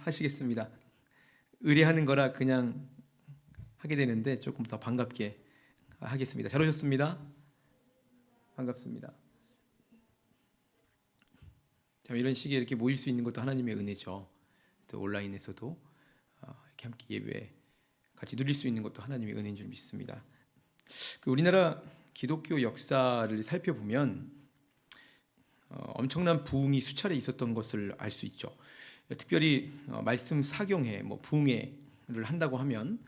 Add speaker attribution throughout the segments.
Speaker 1: 하시겠습니다. 의뢰하는 거라 그냥 하게 되는데 조금 더 반갑게 하겠습니다. 잘 오셨습니다. 반갑습니다. 참 이런 시기에 이렇게 모일 수 있는 것도 하나님의 은혜죠. 또 온라인에서도 이렇게 함께 예배 같이 누릴 수 있는 것도 하나님의 은혜인 줄 믿습니다. 우리나라 기독교 역사를 살펴보면 엄청난 부흥이 수차례 있었던 것을 알 수 있죠. 특별히 말씀 사경회, 부흥회를 한다고 하면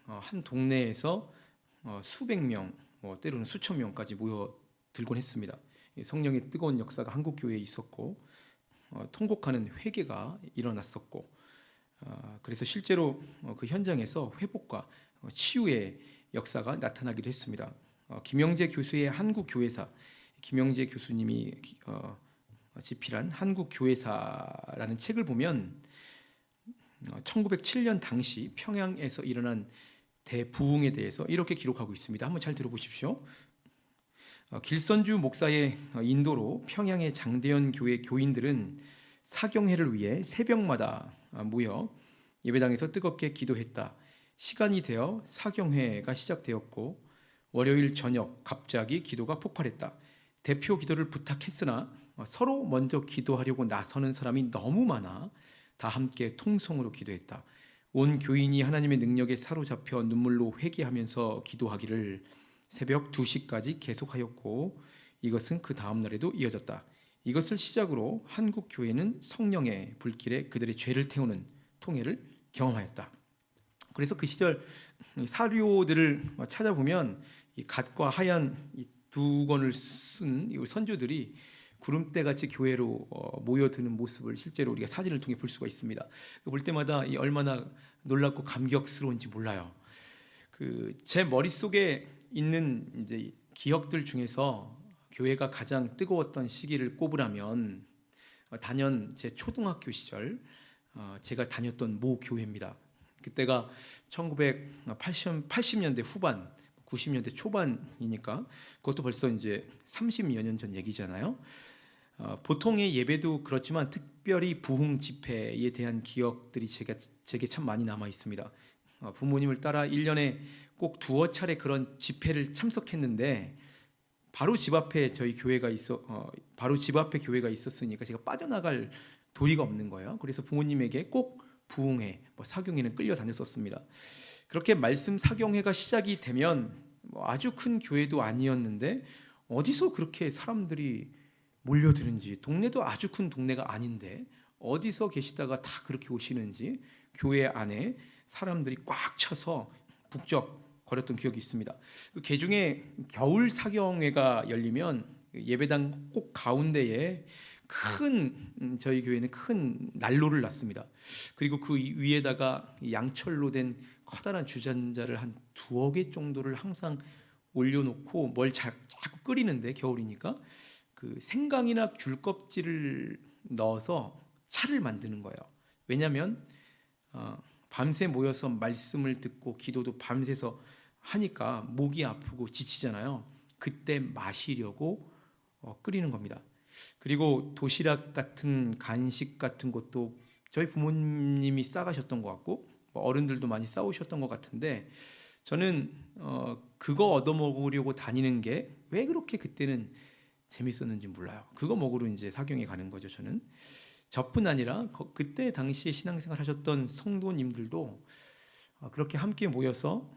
Speaker 1: 한 동네에서 수백 명, 때로는 수천 명까지 모여들곤 했습니다. 성령의 뜨거운 역사가 한국 교회에 있었고 통곡하는 회개가 일어났었고 그래서 실제로 그 현장에서 회복과 치유의 역사가 나타나기도 했습니다. 김영재 교수의 한국교회사, 김영재 교수님이 집필한 한국교회사라는 책을 보면 1907년 당시 평양에서 일어난 대부흥에 대해서 이렇게 기록하고 있습니다. 한번 잘 들어보십시오. 길선주 목사의 인도로 평양의 장대현 교회 교인들은 사경회를 위해 새벽마다 모여 예배당에서 뜨겁게 기도했다. 시간이 되어 사경회가 시작되었고 월요일 저녁 갑자기 기도가 폭발했다. 대표 기도를 부탁했으나 서로 먼저 기도하려고 나서는 사람이 너무 많아 다 함께 통성으로 기도했다. 온 교인이 하나님의 능력에 사로잡혀 눈물로 회개하면서 기도하기를 새벽 2시까지 계속하였고 이것은 그 다음 날에도 이어졌다. 이것을 시작으로 한국 교회는 성령의 불길에 그들의 죄를 태우는 통해를 경험하였다. 그래서 그 시절 사료들을 찾아보면 이 갓과 하얀 이 두 권을 쓴 선조들이 구름대 같이 교회로 모여드는 모습을 실제로 우리가 사진을 통해 볼 수가 있습니다. 볼 때마다 얼마나 놀랍고 감격스러운지 몰라요. 제 머릿속에 있는 이제 기억들 중에서 교회가 가장 뜨거웠던 시기를 꼽으라면 단연 제 초등학교 시절 제가 다녔던 모 교회입니다. 그때가 1980년대 후반 90년대 초반이니까 그것도 벌써 이제 30여 년 전 얘기잖아요. 보통의 예배도 그렇지만 특별히 부흥 집회에 대한 기억들이 제게 참 많이 남아 있습니다. 부모님을 따라 1년에 꼭 두어 차례 그런 집회를 참석했는데 바로 집 앞에 저희 교회가 바로 집 앞에 교회가 있었으니까 제가 빠져나갈 도리가 없는 거예요. 그래서 부모님에게 꼭 부흥회, 사경회는 끌려 다녔었습니다. 그렇게 말씀 사경회가 시작이 되면 아주 큰 교회도 아니었는데 어디서 그렇게 사람들이 몰려드는지, 동네도 아주 큰 동네가 아닌데 어디서 계시다가 다 그렇게 오시는지 교회 안에 사람들이 꽉 차서 북적거렸던 기억이 있습니다. 그 개중에 겨울 사경회가 열리면 예배당 꼭 가운데에 저희 교회는 큰 난로를 놨습니다. 그리고 그 위에다가 양철로 된 커다란 주전자를 한 2개 정도를 항상 올려놓고 뭘 자꾸 끓이는데 겨울이니까 그 생강이나 귤 껍질을 넣어서 차를 만드는 거예요. 왜냐하면 밤새 모여서 말씀을 듣고 기도도 밤새서 하니까 목이 아프고 지치잖아요. 그때 마시려고 끓이는 겁니다. 그리고 도시락 같은 간식 같은 것도 저희 부모님이 싸가셨던 것 같고 어른들도 많이 싸우셨던 것 같은데 저는 그거 얻어먹으려고 다니는 게 왜 그렇게 그때는 재밌었는지 몰라요. 그거 먹으러 이제 사경에 가는 거죠. 저뿐 아니라 그때 당시에 신앙생활 하셨던 성도님들도 그렇게 함께 모여서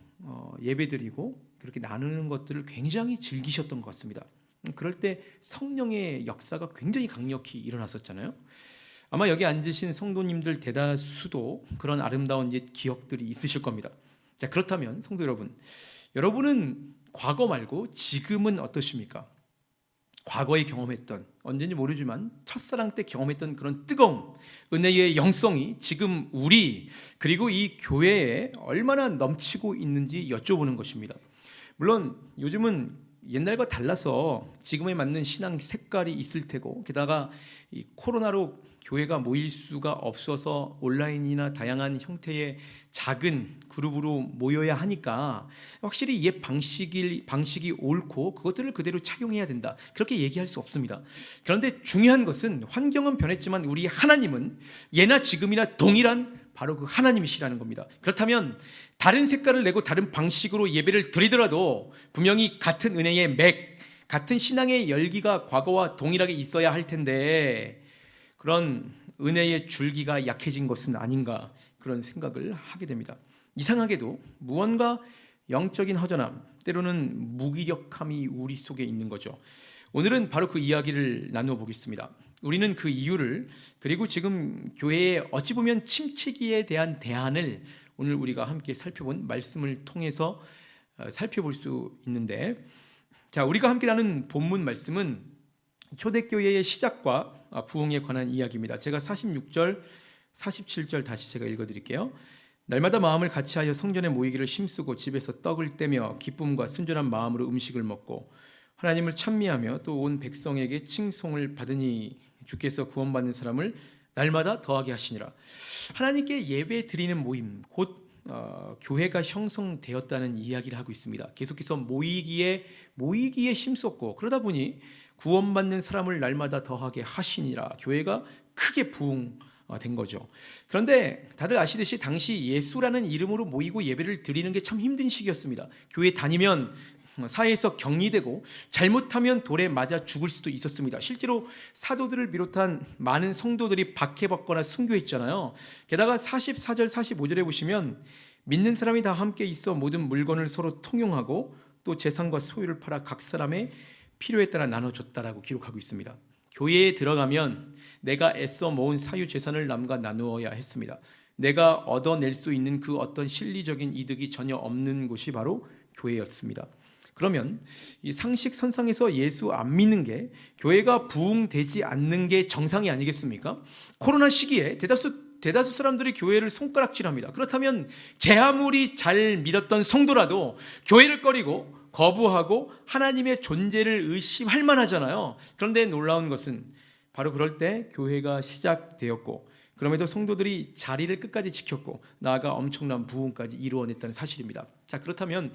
Speaker 1: 예배드리고 그렇게 나누는 것들을 굉장히 즐기셨던 것 같습니다. 그럴 때 성령의 역사가 굉장히 강력히 일어났었잖아요. 아마 여기 앉으신 성도님들 대다수도 그런 아름다운 옛 기억들이 있으실 겁니다. 자, 그렇다면 성도 여러분은 과거 말고 지금은 어떠십니까? 과거에 경험했던, 언제인지 모르지만 첫사랑 때 경험했던 그런 뜨거움, 은혜의 영성이 지금 우리 그리고 이 교회에 얼마나 넘치고 있는지 여쭤보는 것입니다. 물론 요즘은 옛날과 달라서 지금에 맞는 신앙 색깔이 있을 테고 게다가 이 코로나로 교회가 모일 수가 없어서 온라인이나 다양한 형태의 작은 그룹으로 모여야 하니까 확실히 옛 방식이 옳고 그것들을 그대로 착용해야 된다, 그렇게 얘기할 수 없습니다. 그런데 중요한 것은 환경은 변했지만 우리 하나님은 예나 지금이나 동일한 바로 그 하나님이시라는 겁니다. 그렇다면 다른 색깔을 내고 다른 방식으로 예배를 드리더라도 분명히 같은 은혜의 맥, 같은 신앙의 열기가 과거와 동일하게 있어야 할 텐데 그런 은혜의 줄기가 약해진 것은 아닌가, 그런 생각을 하게 됩니다. 이상하게도 무언가 영적인 허전함, 때로는 무기력함이 우리 속에 있는 거죠. 오늘은 바로 그 이야기를 나누어 보겠습니다. 우리는 그 이유를, 그리고 지금 교회의 어찌 보면 침체기에 대한 대안을 오늘 우리가 함께 살펴본 말씀을 통해서 살펴볼 수 있는데, 자, 우리가 함께 나눈 본문 말씀은 초대교회의 시작과 부흥에 관한 이야기입니다. 제가 46절, 47절 다시 제가 읽어드릴게요. 날마다 마음을 같이하여 성전에 모이기를 힘쓰고 집에서 떡을 떼며 기쁨과 순전한 마음으로 음식을 먹고 하나님을 찬미하며 또 온 백성에게 칭송을 받으니 주께서 구원받는 사람을 날마다 더하게 하시니라. 하나님께 예배 드리는 모임, 곧 교회가 형성되었다는 이야기를 하고 있습니다. 계속해서 모이기에 힘썼고 그러다 보니 구원받는 사람을 날마다 더하게 하시니라. 교회가 크게 부흥된 거죠. 그런데 다들 아시듯이 당시 예수라는 이름으로 모이고 예배를 드리는 게 참 힘든 시기였습니다. 교회 다니면 사회에서 격리되고 잘못하면 돌에 맞아 죽을 수도 있었습니다. 실제로 사도들을 비롯한 많은 성도들이 박해받거나 순교했잖아요. 게다가 44절 45절에 보시면 믿는 사람이 다 함께 있어 모든 물건을 서로 통용하고 또 재산과 소유를 팔아 각 사람의 필요에 따라 나눠줬다라고 기록하고 있습니다. 교회에 들어가면 내가 애써 모은 사유 재산을 남과 나누어야 했습니다. 내가 얻어낼 수 있는 그 어떤 실리적인 이득이 전혀 없는 곳이 바로 교회였습니다. 그러면 이 상식 선상에서 예수 안 믿는 게 교회가 부흥되지 않는 게 정상이 아니겠습니까? 코로나 시기에 대다수 사람들이 교회를 손가락질합니다. 그렇다면 제 아무리 잘 믿었던 성도라도 교회를 꺼리고 거부하고 하나님의 존재를 의심할 만하잖아요. 그런데 놀라운 것은 바로 그럴 때 교회가 시작되었고 그럼에도 성도들이 자리를 끝까지 지켰고 나아가 엄청난 부흥까지 이루어냈다는 사실입니다. 자, 그렇다면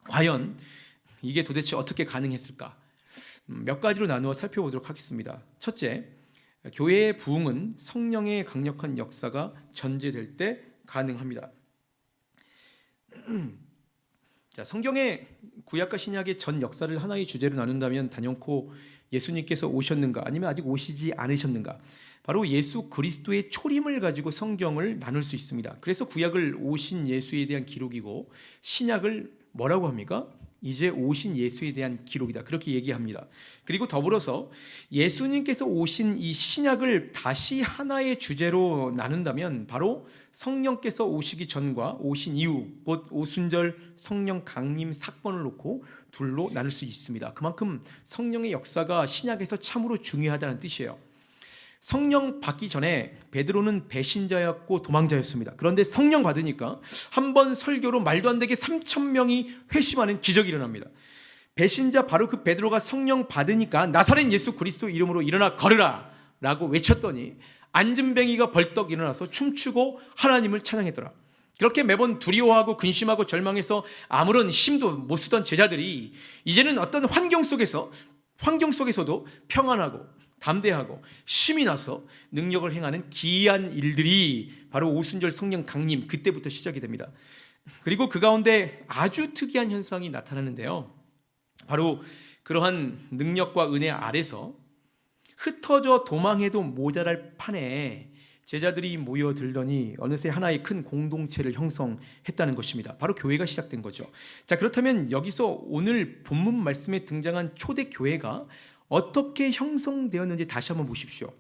Speaker 1: 과연 이게 도대체 어떻게 가능했을까? 몇 가지로 나누어 살펴보도록 하겠습니다. 첫째, 교회의 부흥은 성령의 강력한 역사가 전제될 때 가능합니다. 자, 성경의 구약과 신약의 전 역사를 하나의 주제로 나눈다면 단연코 예수님께서 오셨는가 아니면 아직 오시지 않으셨는가, 바로 예수 그리스도의 초림을 가지고 성경을 나눌 수 있습니다. 그래서 구약을 오신 예수에 대한 기록이고 신약을 뭐라고 합니까? 이제 오신 예수에 대한 기록이다, 그렇게 얘기합니다. 그리고 더불어서 예수님께서 오신 이 신약을 다시 하나의 주제로 나눈다면 바로 성령께서 오시기 전과 오신 이후, 곧 오순절 성령 강림 사건을 놓고 둘로 나눌 수 있습니다. 그만큼 성령의 역사가 신약에서 참으로 중요하다는 뜻이에요. 성령 받기 전에 베드로는 배신자였고 도망자였습니다. 그런데 성령 받으니까 한 번 설교로 말도 안 되게 3,000명이 회심하는 기적이 일어납니다. 배신자 바로 그 베드로가 성령 받으니까 나사렛 예수 그리스도 이름으로 일어나 걸으라 라고 외쳤더니 앉은뱅이가 벌떡 일어나서 춤추고 하나님을 찬양했더라. 그렇게 매번 두려워하고 근심하고 절망해서 아무런 힘도 못 쓰던 제자들이 이제는 어떤 환경 속에서도 평안하고 담대하고 힘이 나서 능력을 행하는 기이한 일들이 바로 오순절 성령 강림, 그때부터 시작이 됩니다. 그리고 그 가운데 아주 특이한 현상이 나타나는데요, 바로 그러한 능력과 은혜 아래서 흩어져 도망해도 모자랄 판에 제자들이 모여들더니 어느새 하나의 큰 공동체를 형성했다는 것입니다. 바로 교회가 시작된 거죠. 자, 그렇다면 여기서 오늘 본문 말씀에 등장한 초대교회가 어떻게 형성되었는지 다시 한번 보십시오.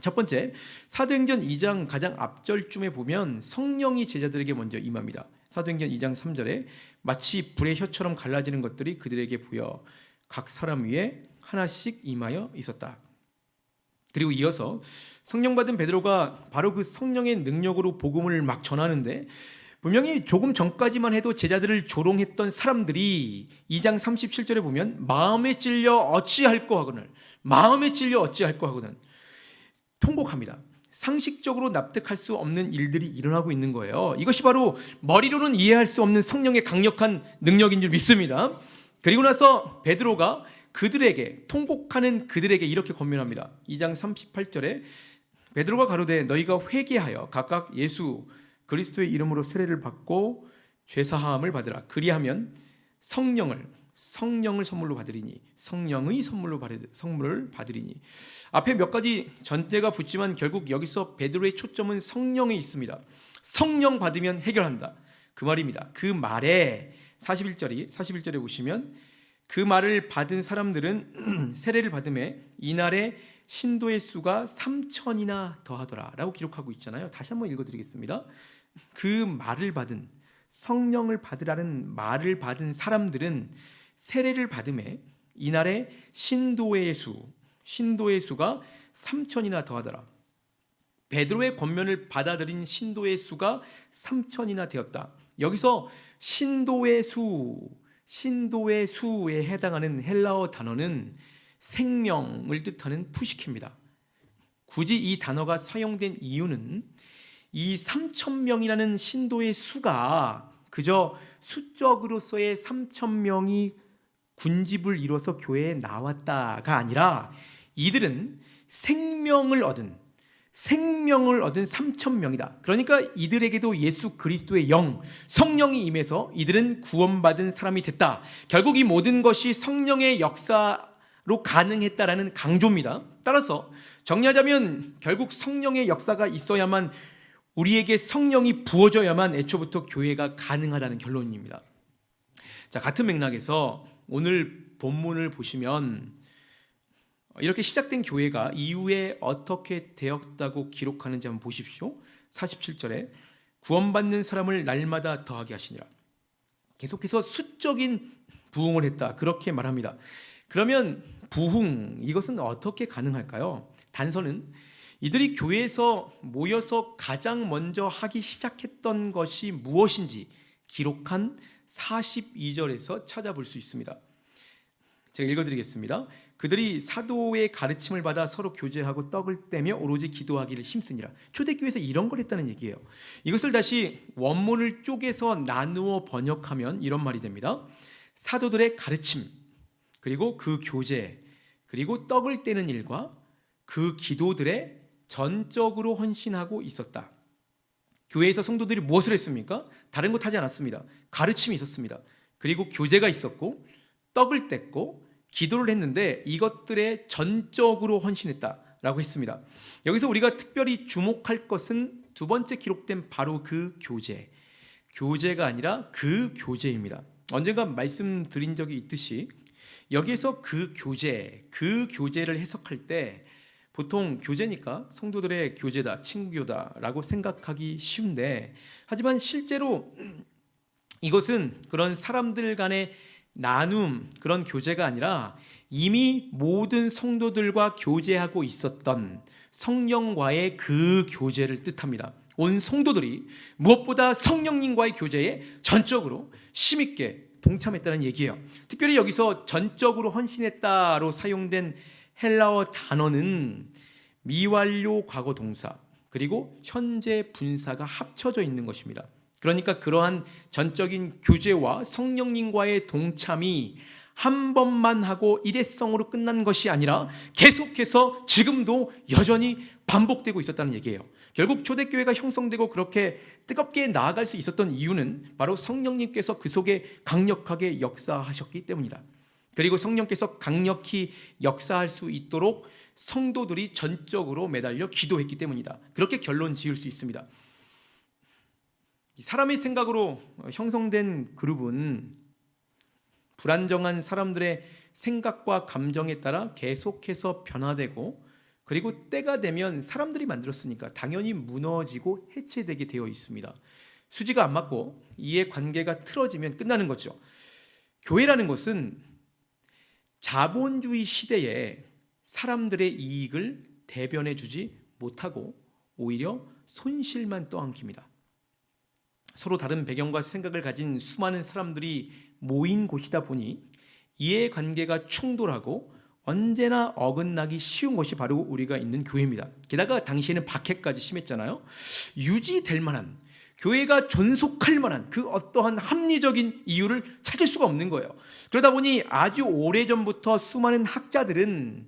Speaker 1: 첫 번째, 사도행전 2장 가장 앞절쯤에 보면 성령이 제자들에게 먼저 임합니다. 사도행전 2장 3절에 마치 불의 혀처럼 갈라지는 것들이 그들에게 보여 각 사람 위에 하나씩 임하여 있었다. 그리고 이어서 성령 받은 베드로가 바로 그 성령의 능력으로 복음을 막 전하는데, 분명히 조금 전까지만 해도 제자들을 조롱했던 사람들이 2장 37절에 보면 마음에 찔려 어찌할꼬 하거늘 통곡합니다. 상식적으로 납득할 수 없는 일들이 일어나고 있는 거예요. 이것이 바로 머리로는 이해할 수 없는 성령의 강력한 능력인 줄 믿습니다. 그리고 나서 베드로가 그들에게, 통곡하는 그들에게 이렇게 권면합니다. 2장 38절에 베드로가 가로되 너희가 회개하여 각각 예수 그리스도의 이름으로 세례를 받고 죄사함을 받으라. 그리하면 성령을 선물로 받으리니, 성령의 선물을 받으리니. 앞에 몇 가지 전제가 붙지만 결국 여기서 베드로의 초점은 성령에 있습니다. 성령 받으면 해결한다, 그 말입니다. 그 말에 41절에 보시면 그 말을 받은 사람들은 세례를 받음에 이날에 신도의 수가 3,000이나 더하더라 라고 기록하고 있잖아요. 다시 한번 읽어드리겠습니다. 그 말을 받은, 성령을 받으라는 말을 받은 사람들은 세례를 받음에 이날에 신도의 수가 3,000이나 더하더라. 베드로의 권면을 받아들인 신도의 수가 3,000이나 되었다. 여기서 신도의 수에 해당하는 헬라어 단어는 생명을 뜻하는 푸시케입니다. 굳이 이 단어가 사용된 이유는 이 3,000명이라는 신도의 수가 그저 수적으로서의 3,000명이 군집을 이뤄서 교회에 나왔다가 아니라 이들은 생명을 얻은 3,000명이다. 그러니까 이들에게도 예수 그리스도의 영, 성령이 임해서 이들은 구원받은 사람이 됐다. 결국 이 모든 것이 성령의 역사로 가능했다라는 강조입니다. 따라서 정리하자면 결국 성령의 역사가 있어야만, 우리에게 성령이 부어져야만 애초부터 교회가 가능하다는 결론입니다. 자, 같은 맥락에서 오늘 본문을 보시면 이렇게 시작된 교회가 이후에 어떻게 되었다고 기록하는지 한번 보십시오. 47절에 구원받는 사람을 날마다 더하게 하시니라. 계속해서 수적인 부흥을 했다, 그렇게 말합니다. 그러면 부흥, 이것은 어떻게 가능할까요? 단서는 이들이 교회에서 모여서 가장 먼저 하기 시작했던 것이 무엇인지 기록한 42절에서 찾아볼 수 있습니다. 제가 읽어드리겠습니다. 그들이 사도의 가르침을 받아 서로 교제하고 떡을 떼며 오로지 기도하기를 힘쓰니라. 초대교회에서 이런 걸 했다는 얘기예요. 이것을 다시 원문을 쪼개서 나누어 번역하면 이런 말이 됩니다. 사도들의 가르침, 그리고 그 교제, 그리고 떡을 떼는 일과 그 기도들에 전적으로 헌신하고 있었다. 교회에서 성도들이 무엇을 했습니까? 다른 것 하지 않았습니다. 가르침이 있었습니다. 그리고 교제가 있었고 떡을 뗐고 기도를 했는데 이것들에 전적으로 헌신했다라고 했습니다. 여기서 우리가 특별히 주목할 것은 두 번째 기록된 바로 그 교제가 아니라 그 교제입니다. 언젠가 말씀드린 적이 있듯이 여기에서 그 교제를 해석할 때 보통 교제니까 성도들의 교제다, 친구교다라고 생각하기 쉬운데, 하지만 실제로 이것은 그런 사람들 간의 나눔, 그런 교제가 아니라 이미 모든 성도들과 교제하고 있었던 성령과의 그 교제를 뜻합니다. 온 성도들이 무엇보다 성령님과의 교제에 전적으로 심있게 동참했다는 얘기예요. 특별히 여기서 전적으로 헌신했다로 사용된 헬라어 단어는 미완료 과거 동사 그리고 현재 분사가 합쳐져 있는 것입니다. 그러니까 그러한 전적인 교제와 성령님과의 동참이 한 번만 하고 일회성으로 끝난 것이 아니라 계속해서 지금도 여전히 반복되고 있었다는 얘기예요. 결국 초대교회가 형성되고 그렇게 뜨겁게 나아갈 수 있었던 이유는 바로 성령님께서 그 속에 강력하게 역사하셨기 때문이다. 그리고 성령께서 강력히 역사할 수 있도록 성도들이 전적으로 매달려 기도했기 때문이다. 그렇게 결론 지을 수 있습니다. 사람의 생각으로 형성된 그룹은 불안정한 사람들의 생각과 감정에 따라 계속해서 변화되고, 그리고 때가 되면 사람들이 만들었으니까 당연히 무너지고 해체되게 되어 있습니다. 수지가 안 맞고 이해관계가 틀어지면 끝나는 거죠. 교회라는 것은 자본주의 시대에 사람들의 이익을 대변해 주지 못하고 오히려 손실만 떠안깁니다. 서로 다른 배경과 생각을 가진 수많은 사람들이 모인 곳이다 보니 이해관계가 충돌하고 언제나 어긋나기 쉬운 것이 바로 우리가 있는 교회입니다. 게다가 당시에는 박해까지 심했잖아요. 유지될 만한, 교회가 존속할 만한 그 어떠한 합리적인 이유를 찾을 수가 없는 거예요. 그러다 보니 아주 오래전부터 수많은 학자들은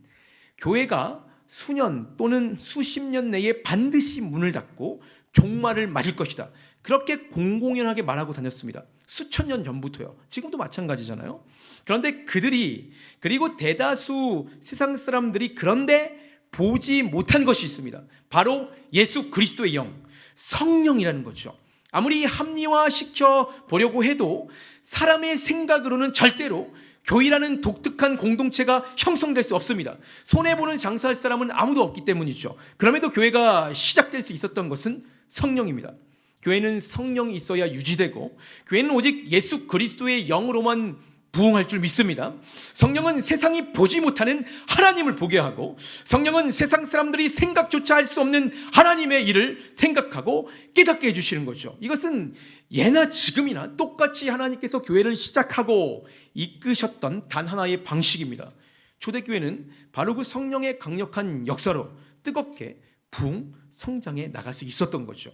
Speaker 1: 교회가 수년 또는 수십 년 내에 반드시 문을 닫고 종말을 맞을 것이다, 그렇게 공공연하게 말하고 다녔습니다. 수천 년 전부터요. 지금도 마찬가지잖아요. 그런데 그들이, 그리고 대다수 세상 사람들이 그런데 보지 못한 것이 있습니다. 바로 예수 그리스도의 영, 성령이라는 거죠. 아무리 합리화시켜 보려고 해도 사람의 생각으로는 절대로 교회라는 독특한 공동체가 형성될 수 없습니다. 손해보는 장사할 사람은 아무도 없기 때문이죠. 그럼에도 교회가 시작될 수 있었던 것은 성령입니다. 교회는 성령이 있어야 유지되고, 교회는 오직 예수 그리스도의 영으로만 부흥할 줄 믿습니다. 성령은 세상이 보지 못하는 하나님을 보게 하고, 성령은 세상 사람들이 생각조차 할 수 없는 하나님의 일을 생각하고 깨닫게 해주시는 거죠. 이것은 예나 지금이나 똑같이 하나님께서 교회를 시작하고 이끄셨던 단 하나의 방식입니다. 초대교회는 바로 그 성령의 강력한 역사로 뜨겁게 부흥, 성장해 나갈 수 있었던 거죠.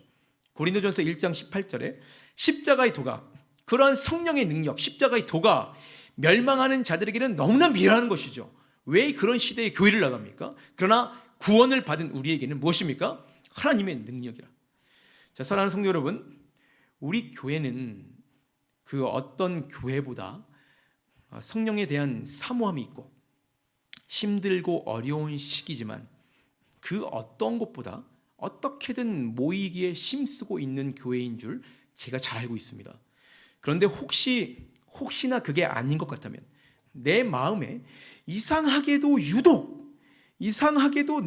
Speaker 1: 고린도전서 1장 18절에 십자가의 도가, 그러한 성령의 능력, 십자가의 도가 멸망하는 자들에게는 너무나 미련한 것이죠. 왜 그런 시대에 교회를 나갑니까? 그러나 구원을 받은 우리에게는 무엇입니까? 하나님의 능력이라. 자, 사랑하는 성도 여러분, 우리 교회는 그 어떤 교회보다 성령에 대한 사모함이 있고, 힘들고 어려운 시기지만 그 어떤 것보다 어떻게든 모이기에 힘쓰고 있는 교회인 줄 제가 잘 알고 있습니다. 그런데 혹시나 그게 아닌 것 같다면, 내 마음에 이상하게도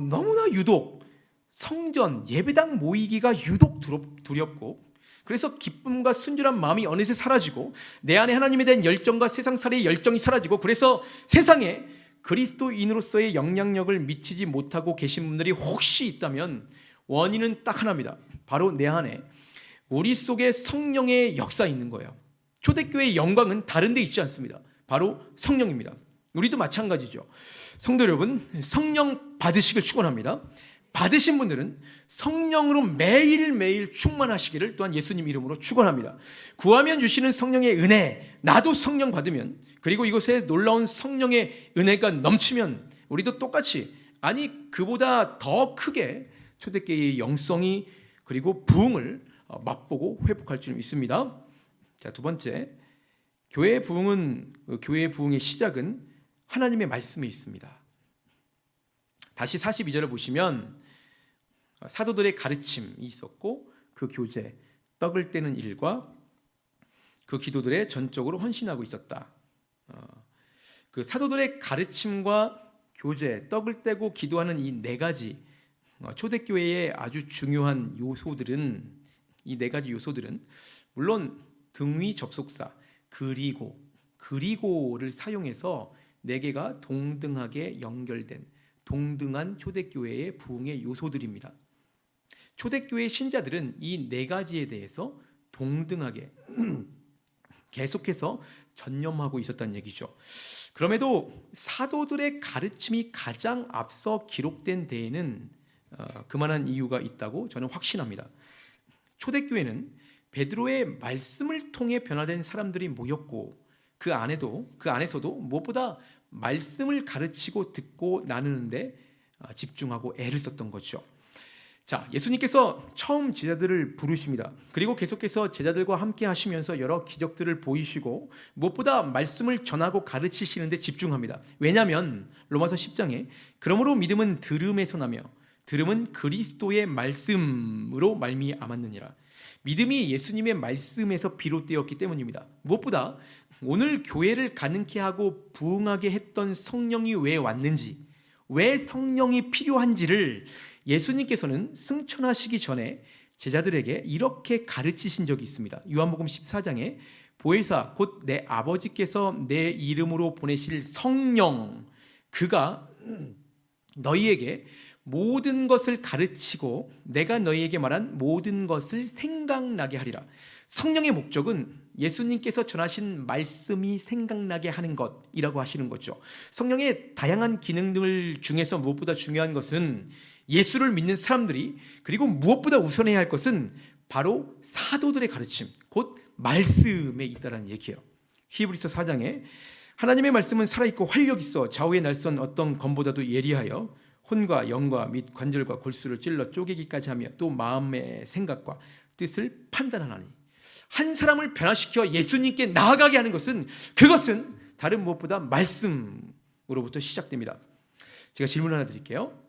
Speaker 1: 너무나 유독 성전 예배당 모이기가 유독 두렵고, 그래서 기쁨과 순전한 마음이 어느새 사라지고, 내 안에 하나님에 대한 열정과 세상살이의 열정이 사라지고, 그래서 세상에 그리스도인으로서의 영향력을 미치지 못하고 계신 분들이 혹시 있다면 원인은 딱 하나입니다. 바로 내 안에, 우리 속에 성령의 역사 있는 거예요. 초대교회의 영광은 다른 데 있지 않습니다. 바로 성령입니다. 우리도 마찬가지죠. 성도 여러분, 성령 받으시길 축원합니다. 받으신 분들은 성령으로 매일매일 충만하시기를 또한 예수님 이름으로 축원합니다. 구하면 주시는 성령의 은혜, 나도 성령 받으면, 그리고 이곳에 놀라운 성령의 은혜가 넘치면 우리도 똑같이, 아니 그보다 더 크게 초대교회의 영성이 그리고 부흥을 맛보고 회복할 줄 믿습니다. 자, 두 번째, 교회의 부흥의 시작은 하나님의 말씀에 있습니다. 다시 42절을 보시면 사도들의 가르침이 있었고, 그 교제, 떡을 떼는 일과 그 기도들에 전적으로 헌신하고 있었다. 그 사도들의 가르침과 교제, 떡을 떼고 기도하는 이 네 가지 초대교회의 아주 중요한 요소들은, 이 네 가지 요소들은 물론 등위 접속사 그리고를 사용해서 네 개가 동등하게 연결된 동등한 초대교회의 부흥의 요소들입니다. 초대교회 신자들은 이 네 가지에 대해서 동등하게 계속해서 전념하고 있었다는 얘기죠. 그럼에도 사도들의 가르침이 가장 앞서 기록된 데에는 그만한 이유가 있다고 저는 확신합니다. 초대교회는 베드로의 말씀을 통해 변화된 사람들이 모였고, 그 안에서도 무엇보다 말씀을 가르치고 듣고 나누는데 집중하고 애를 썼던 거죠. 자, 예수님께서 처음 제자들을 부르십니다. 그리고 계속해서 제자들과 함께 하시면서 여러 기적들을 보이시고, 무엇보다 말씀을 전하고 가르치시는데 집중합니다. 왜냐하면 로마서 10장에 그러므로 믿음은 들음에서 나며 들음은 그리스도의 말씀으로 말미암았느니라. 믿음이 예수님의 말씀에서 비롯되었기 때문입니다. 무엇보다 오늘 교회를 가능케 하고 부흥하게 했던 성령이 왜 왔는지, 왜 성령이 필요한지를 예수님께서는 승천하시기 전에 제자들에게 이렇게 가르치신 적이 있습니다. 요한복음 14장에 보혜사 곧 내 아버지께서 내 이름으로 보내실 성령, 그가 너희에게 모든 것을 가르치고 내가 너희에게 말한 모든 것을 생각나게 하리라. 성령의 목적은 예수님께서 전하신 말씀이 생각나게 하는 것이라고 하시는 거죠. 성령의 다양한 기능들 중에서 무엇보다 중요한 것은 예수를 믿는 사람들이, 그리고 무엇보다 우선해야 할 것은 바로 사도들의 가르침, 곧 말씀에 있다는 얘기예요. 히브리서 4장에 하나님의 말씀은 살아있고 활력 있어 좌우의 날선 어떤 검보다도 예리하여 혼과 영과 및 관절과 골수를 찔러 쪼개기까지 하며 또 마음의 생각과 뜻을 판단하나니. 한 사람을 변화시켜 예수님께 나아가게 하는 것은, 그것은 다른 무엇보다 말씀으로부터 시작됩니다. 제가 질문 하나 드릴게요.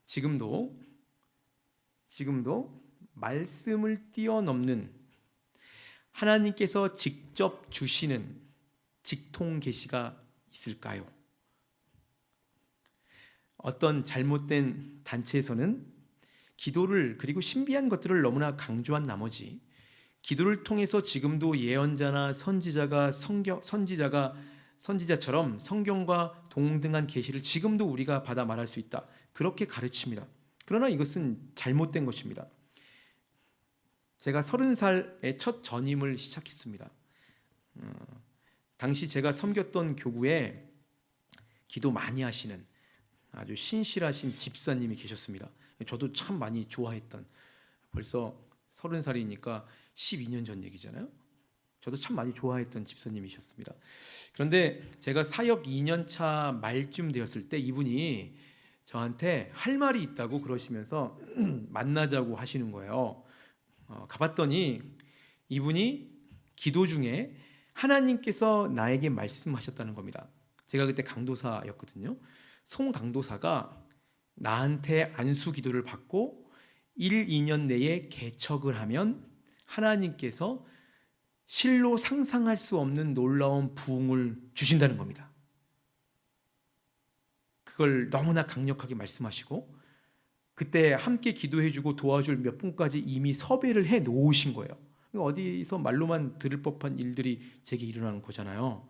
Speaker 1: 지금도 말씀을 뛰어넘는 하나님께서 직접 주시는 직통 계시가 있을까요? 어떤 잘못된 단체에서는 기도를, 그리고 신비한 것들을 너무나 강조한 나머지 기도를 통해서 지금도 예언자나 선지자처럼 성경과 동등한 계시를 지금도 우리가 받아 말할 수 있다, 그렇게 가르칩니다. 그러나 이것은 잘못된 것입니다. 제가 30살에 첫 전임을 시작했습니다. 당시 제가 섬겼던 교구에 기도 많이 하시는 아주 신실하신 집사님이 계셨습니다. 저도 참 많이 좋아했던, 벌써 30살이니까 12년 전 얘기잖아요. 저도 참 많이 좋아했던 집사님이셨습니다. 그런데 제가 사역 2년 차 말쯤 되었을 때 이분이 저한테 할 말이 있다고 그러시면서 만나자고 하시는 거예요. 가봤더니 이분이 기도 중에 하나님께서 나에게 말씀하셨다는 겁니다. 제가 그때 강도사였거든요. 송 강도사가 나한테 안수 기도를 받고 1, 2년 내에 개척을 하면 하나님께서 실로 상상할 수 없는 놀라운 부흥을 주신다는 겁니다. 그걸 너무나 강력하게 말씀하시고, 그때 함께 기도해주고 도와줄 몇 분까지 이미 섭외를 해 놓으신 거예요. 어디서 말로만 들을 법한 일들이 제게 일어나는 거잖아요.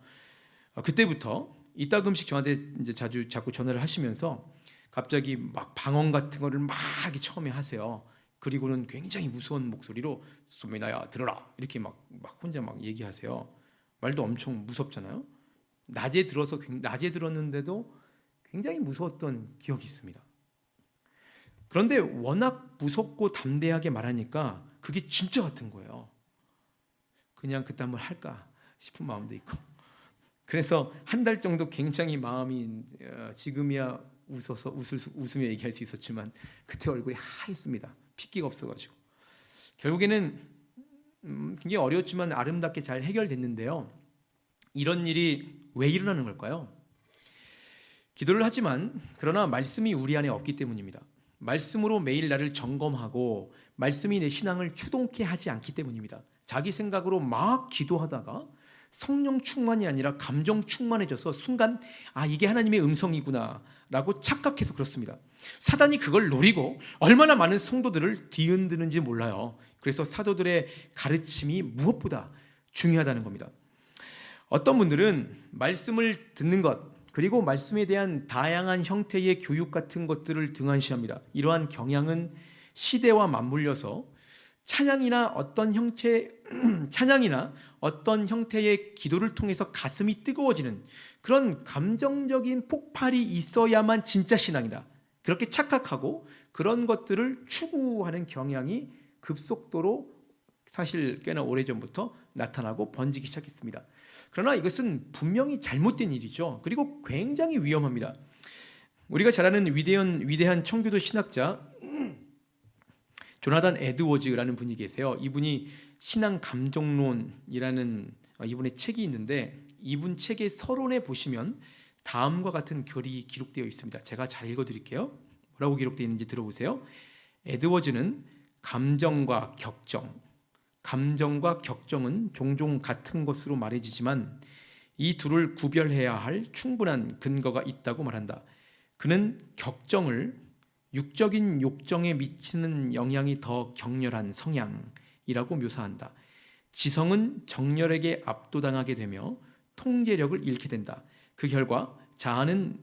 Speaker 1: 그때부터 이따금씩 저한테 이제 자꾸 전화를 하시면서 갑자기 막 방언 같은 거를 막 처음에 하세요. 그리고는 굉장히 무서운 목소리로 소미나야 들어라, 이렇게 막 혼자 막 얘기하세요. 말도 엄청 무섭잖아요. 낮에 들었는데도 굉장히 무서웠던 기억이 있습니다. 그런데 워낙 무섭고 담대하게 말하니까 그게 진짜 같은 거예요. 그냥 그때 한번 할까 싶은 마음도 있고, 그래서 한 달 정도 굉장히 마음이, 지금이야 웃으며 얘기할 수 있었지만 그때 얼굴이 하였습니다. 핏기가 없어가지고. 결국에는 굉장히 어려웠지만 아름답게 잘 해결됐는데요. 이런 일이 왜 일어나는 걸까요? 기도를 하지만 그러나 말씀이 우리 안에 없기 때문입니다. 말씀으로 매일 나를 점검하고 말씀이 내 신앙을 추동케 하지 않기 때문입니다. 자기 생각으로 막 기도하다가 성령 충만이 아니라 감정 충만해져서 순간 이게 하나님의 음성이구나 라고 착각해서 그렇습니다. 사단이 그걸 노리고 얼마나 많은 성도들을 뒤흔드는지 몰라요. 그래서 사도들의 가르침이 무엇보다 중요하다는 겁니다. 어떤 분들은 말씀을 듣는 것, 그리고 말씀에 대한 다양한 형태의 교육 같은 것들을 등한시합니다. 이러한 경향은 시대와 맞물려서 찬양이나 어떤 형태의 기도를 통해서 가슴이 뜨거워지는 그런 감정적인 폭발이 있어야만 진짜 신앙이다, 그렇게 착각하고 그런 것들을 추구하는 경향이 급속도로 사실 꽤나 오래전부터 나타나고 번지기 시작했습니다. 그러나 이것은 분명히 잘못된 일이죠. 그리고 굉장히 위험합니다. 우리가 잘 아는 위대한 청교도 신학자 조나단 에드워즈라는 분이 계세요. 이분이 신앙 감정론이라는 이분의 책이 있는데, 이분 책의 서론에 보시면 다음과 같은 글이 기록되어 있습니다. 제가 잘 읽어드릴게요. 뭐라고 기록되어 있는지 들어보세요. 에드워즈는 감정과 격정은 종종 같은 것으로 말해지지만 이 둘을 구별해야 할 충분한 근거가 있다고 말한다. 그는 격정을 육적인 욕정에 미치는 영향이 더 격렬한 성향이라고 묘사한다. 지성은 정열에게 압도당하게 되며 통제력을 잃게 된다. 그 결과 자아는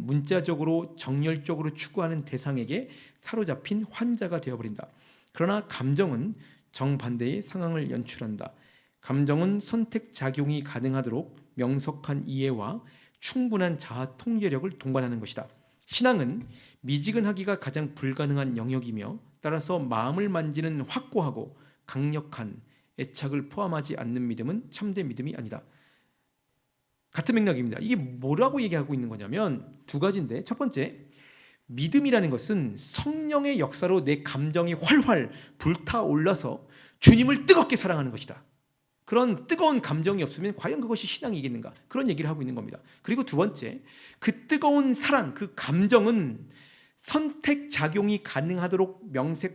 Speaker 1: 문자적으로 정열적으로 추구하는 대상에게 사로잡힌 환자가 되어버린다. 그러나 감정은 정반대의 상황을 연출한다. 감정은 선택작용이 가능하도록 명석한 이해와 충분한 자아 통제력을 동반하는 것이다. 신앙은 미지근하기가 가장 불가능한 영역이며 따라서 마음을 만지는 확고하고 강력한 애착을 포함하지 않는 믿음은 참된 믿음이 아니다. 같은 맥락입니다. 이게 뭐라고 얘기하고 있는 거냐면 두 가지인데, 첫 번째, 믿음이라는 것은 성령의 역사로 내 감정이 활활 불타올라서 주님을 뜨겁게 사랑하는 것이다. 그런 뜨거운 감정이 없으면 과연 그것이 신앙이겠는가? 그런 얘기를 하고 있는 겁니다. 그리고 두 번째, 그 뜨거운 사랑, 그 감정은 선택작용이 가능하도록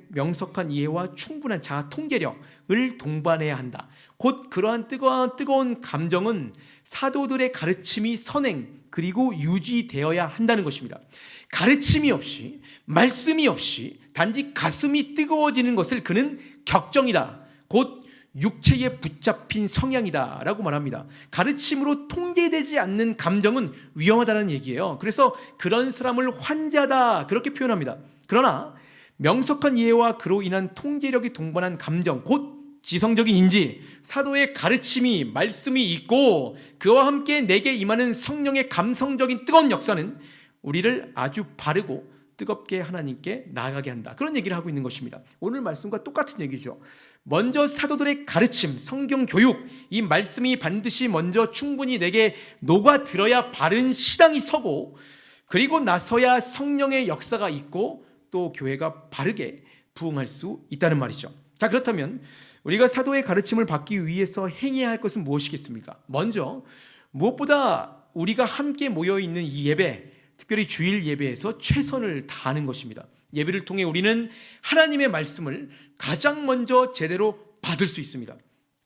Speaker 1: 명석한 이해와 충분한 자아 통제력을 동반해야 한다. 곧 그러한 뜨거운 감정은 사도들의 가르침이 선행 그리고 유지되어야 한다는 것입니다. 가르침이 없이, 말씀이 없이 단지 가슴이 뜨거워지는 것을 그는 격정이다, 곧 육체에 붙잡힌 성향이다 라고 말합니다. 가르침으로 통제되지 않는 감정은 위험하다는 얘기예요. 그래서 그런 사람을 환자다 그렇게 표현합니다. 그러나 명석한 이해와 그로 인한 통제력이 동반한 감정, 곧 지성적인 인지, 사도의 가르침이, 말씀이 있고 그와 함께 내게 임하는 성령의 감성적인 뜨거운 역사는 우리를 아주 바르고 뜨겁게 하나님께 나아가게 한다. 그런 얘기를 하고 있는 것입니다. 오늘 말씀과 똑같은 얘기죠. 먼저 사도들의 가르침, 성경 교육, 이 말씀이 반드시 먼저 충분히 내게 녹아들어야 바른 신앙이 서고, 그리고 나서야 성령의 역사가 있고 또 교회가 바르게 부흥할 수 있다는 말이죠. 자, 그렇다면 우리가 사도의 가르침을 받기 위해서 행해야 할 것은 무엇이겠습니까? 먼저 무엇보다 우리가 함께 모여있는 이 예배, 특별히 주일 예배에서 최선을 다하는 것입니다. 예배를 통해 우리는 하나님의 말씀을 가장 먼저 제대로 받을 수 있습니다.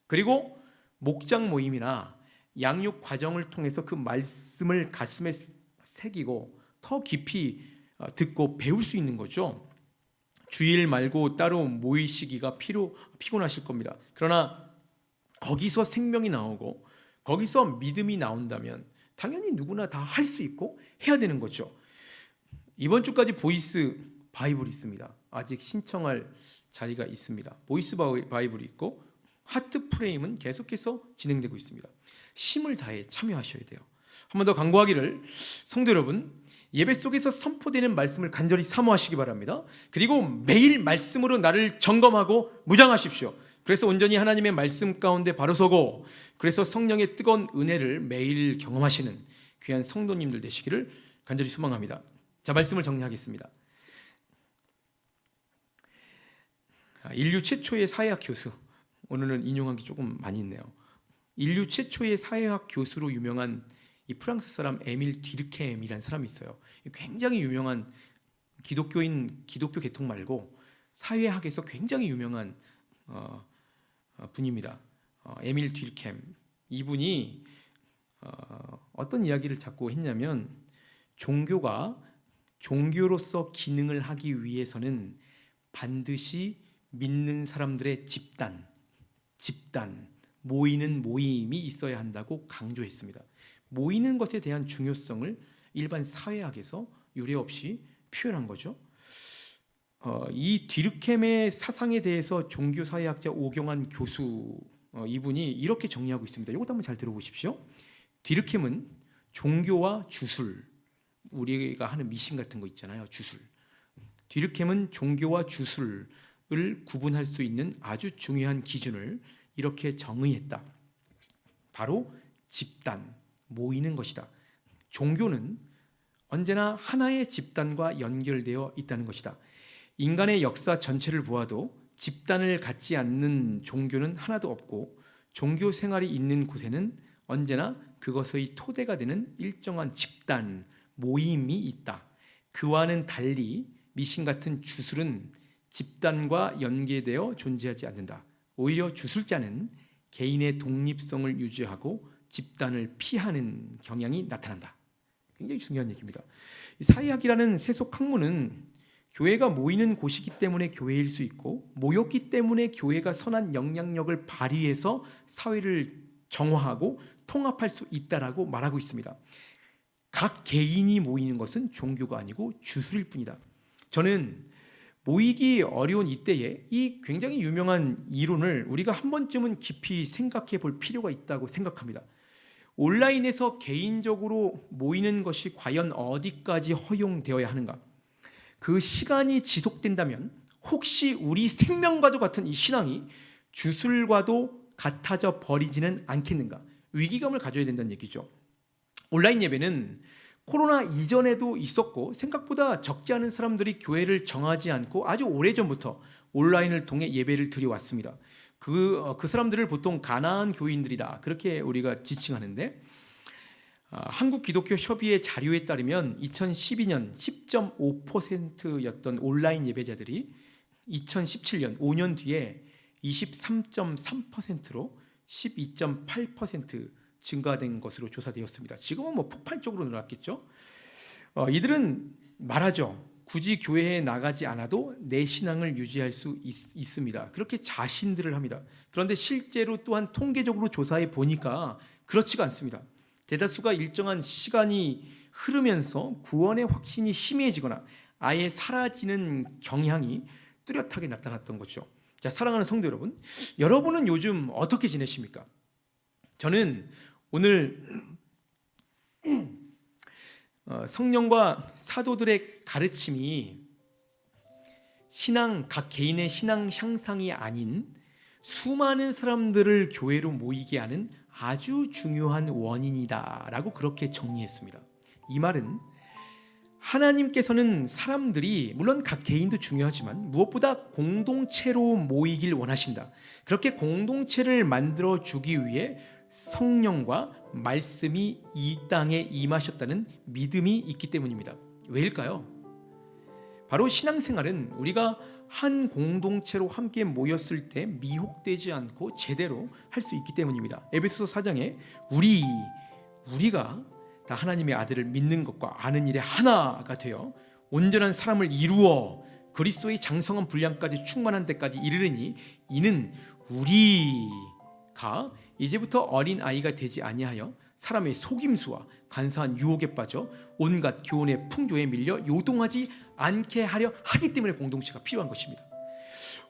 Speaker 1: 그리고 목장 모임이나 양육 과정을 통해서 그 말씀을 가슴에 새기고 더 깊이 듣고 배울 수 있는 거죠. 주일 말고 따로 모이시기가 피곤하실 겁니다. 그러나 거기서 생명이 나오고 거기서 믿음이 나온다면 당연히 누구나 다 할 수 있고 해야 되는 거죠. 이번 주까지 보이스 바이블이 있습니다. 아직 신청할 자리가 있습니다. 보이스 바이블이 있고 하트 프레임은 계속해서 진행되고 있습니다. 힘을 다해 참여하셔야 돼요. 한 번 더 강구하기를, 성도 여러분, 예배 속에서 선포되는 말씀을 간절히 사모하시기 바랍니다. 그리고 매일 말씀으로 나를 점검하고 무장하십시오. 그래서 온전히 하나님의 말씀 가운데 바로 서고, 그래서 성령의 뜨거운 은혜를 매일 경험하시는 귀한 성도님들 되시기를 간절히 소망합니다. 자, 말씀을 정리하겠습니다. 인류 최초의 사회학 교수, 오늘은 인용한 게 조금 많이 있네요. 인류 최초의 사회학 교수로 유명한 이 프랑스 사람 에밀 뒤르켐이라는 사람이 있어요. 굉장히 유명한 기독교 계통 말고 사회학에서 굉장히 유명한 분입니다. 에밀 뒤르켐. 이분이 어떤 이야기를 자꾸 했냐면, 종교가 종교로서 기능을 하기 위해서는 반드시 믿는 사람들의 집단, 모이는 모임이 있어야 한다고 강조했습니다. 모이는 것에 대한 중요성을 일반 사회학에서 유례 없이 표현한 거죠. 이 뒤르켐의 사상에 대해서 종교사회학자 오경환 교수, 이분이 이렇게 정리하고 있습니다. 이것도 한번 잘 들어보십시오. 뒤르켐은 종교와 주술, 우리가 하는 미신 같은 거 있잖아요. 주술. 뒤르켐은 종교와 주술을 구분할 수 있는 아주 중요한 기준을 이렇게 정의했다. 바로 집단, 모이는 것이다. 종교는 언제나 하나의 집단과 연결되어 있다는 것이다. 인간의 역사 전체를 보아도 집단을 갖지 않는 종교는 하나도 없고, 종교 생활이 있는 곳에는 언제나 그것의 토대가 되는 일정한 집단, 모임이 있다. 그와는 달리 미신 같은 주술은 집단과 연계되어 존재하지 않는다. 오히려 주술자는 개인의 독립성을 유지하고 집단을 피하는 경향이 나타난다. 굉장히 중요한 얘기입니다. 사회학이라는 세속 학문은 교회가 모이는 곳이기 때문에 교회일 수 있고, 모였기 때문에 교회가 선한 영향력을 발휘해서 사회를 정화하고 통합할 수 있다라고 말하고 있습니다. 각 개인이 모이는 것은 종교가 아니고 주술일 뿐이다. 저는 모이기 어려운 이때에 이 굉장히 유명한 이론을 우리가 한 번쯤은 깊이 생각해 볼 필요가 있다고 생각합니다. 온라인에서 개인적으로 모이는 것이 과연 어디까지 허용되어야 하는가? 그 시간이 지속된다면 혹시 우리 생명과도 같은 이 신앙이 주술과도 같아져 버리지는 않겠는가? 위기감을 가져야 된다는 얘기죠. 온라인 예배는 코로나 이전에도 있었고 생각보다 적지 않은 사람들이 교회를 정하지 않고 아주 오래전부터 온라인을 통해 예배를 드려왔습니다. 그 사람들을 보통 가나안 교인들이다 그렇게 우리가 지칭하는데, 한국기독교협의회 자료에 따르면 2012년 10.5%였던 온라인 예배자들이 2017년 5년 뒤에 23.3%로 12.8% 증가된 것으로 조사되었습니다. 지금은 폭발적으로 늘어났겠죠. 이들은 말하죠. 굳이 교회에 나가지 않아도 내 신앙을 유지할 수 있습니다. 그렇게 자신들을 합니다. 그런데 실제로 또한 통계적으로 조사해 보니까 그렇지가 않습니다. 대다수가 일정한 시간이 흐르면서 구원의 확신이 희미해지거나 아예 사라지는 경향이 뚜렷하게 나타났던 거죠. 자, 사랑하는 성도 여러분, 여러분은 요즘 어떻게 지내십니까? 저는 오늘 성령과 사도들의 가르침이 각 개인의 신앙 향상이 아닌 수많은 사람들을 교회로 모이게 하는 아주 중요한 원인이다라고 그렇게 정리했습니다. 이 말은 하나님께서는 사람들이 물론 각 개인도 중요하지만 무엇보다 공동체로 모이길 원하신다. 그렇게 공동체를 만들어 주기 위해 성령과 말씀이 이 땅에 임하셨다는 믿음이 있기 때문입니다. 왜일까요? 바로 신앙생활은 우리가 한 공동체로 함께 모였을 때 미혹되지 않고 제대로 할 수 있기 때문입니다. 에베소서 4장에 우리가 다 하나님의 아들을 믿는 것과 아는 일에 하나가 되어 온전한 사람을 이루어 그리스도의 장성한 분량까지 충만한 데까지 이르르니 이는 우리가 이제부터 어린 아이가 되지 아니하여 사람의 속임수와 간사한 유혹에 빠져 온갖 교훈의 풍조에 밀려 요동하지 않게 하려 하기 때문에 공동체가 필요한 것입니다.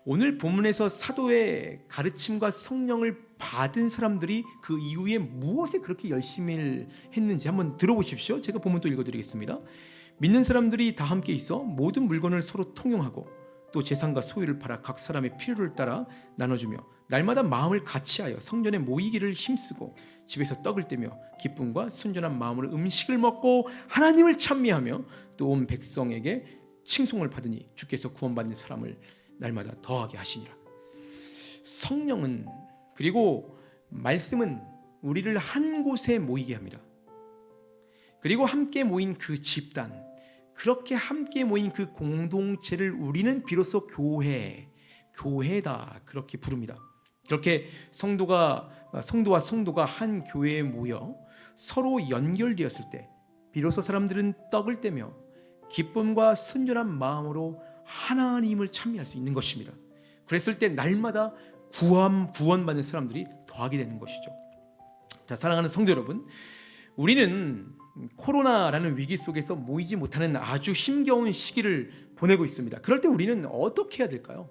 Speaker 1: 오늘 본문에서 사도의 가르침과 성령을 받은 사람들이 그 이후에 무엇에 그렇게 열심히 했는지 한번 들어보십시오. 제가 본문 또 읽어드리겠습니다. 믿는 사람들이 다 함께 있어 모든 물건을 서로 통용하고 또 재산과 소유를 팔아 각 사람의 필요를 따라 나눠주며 날마다 마음을 같이하여 성전에 모이기를 힘쓰고 집에서 떡을 떼며 기쁨과 순전한 마음으로 음식을 먹고 하나님을 찬미하며 또 온 백성에게 칭송을 받으니 주께서 구원받는 사람을 날마다 더하게 하시니라. 성령은 그리고 말씀은 우리를 한 곳에 모이게 합니다. 그리고 함께 모인 그 집단, 그렇게 함께 모인 그 공동체를 우리는 비로소 교회다 그렇게 부릅니다. 그렇게 성도와 성도가 한 교회에 모여 서로 연결되었을 때 비로소 사람들은 떡을 떼며 기쁨과 순전한 마음으로 하나님을 찬미할 수 있는 것입니다. 그랬을 때 날마다 구원받는 사람들이 더하게 되는 것이죠. 자, 사랑하는 성도 여러분, 우리는 코로나라는 위기 속에서 모이지 못하는 아주 힘겨운 시기를 보내고 있습니다. 그럴 때 우리는 어떻게 해야 될까요?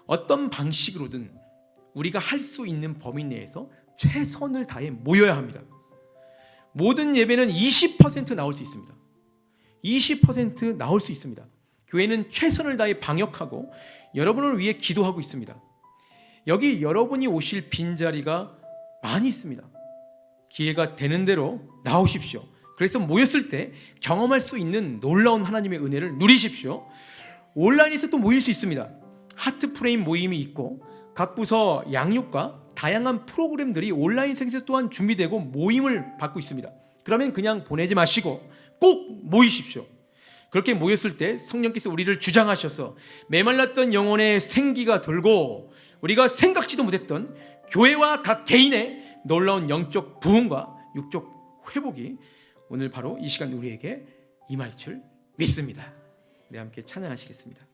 Speaker 1: 어떤 방식으로든 우리가 할 수 있는 범위 내에서 최선을 다해 모여야 합니다. 모든 예배는 20% 나올 수 있습니다. 20% 나올 수 있습니다. 교회는 최선을 다해 방역하고 여러분을 위해 기도하고 있습니다. 여기 여러분이 오실 빈자리가 많이 있습니다. 기회가 되는 대로 나오십시오. 그래서 모였을 때 경험할 수 있는 놀라운 하나님의 은혜를 누리십시오. 온라인에서 또 모일 수 있습니다. 하트 프레임 모임이 있고 각 부서 양육과 다양한 프로그램들이 온라인 세계에서 또한 준비되고 모임을 받고 있습니다. 그러면 그냥 보내지 마시고 꼭 모이십시오. 그렇게 모였을 때 성령께서 우리를 주장하셔서 메말랐던 영혼의 생기가 돌고 우리가 생각지도 못했던 교회와 각 개인의 놀라운 영적 부흥과 육적 회복이 오늘 바로 이 시간 우리에게 임할 줄 믿습니다. 우리 함께 찬양하시겠습니다.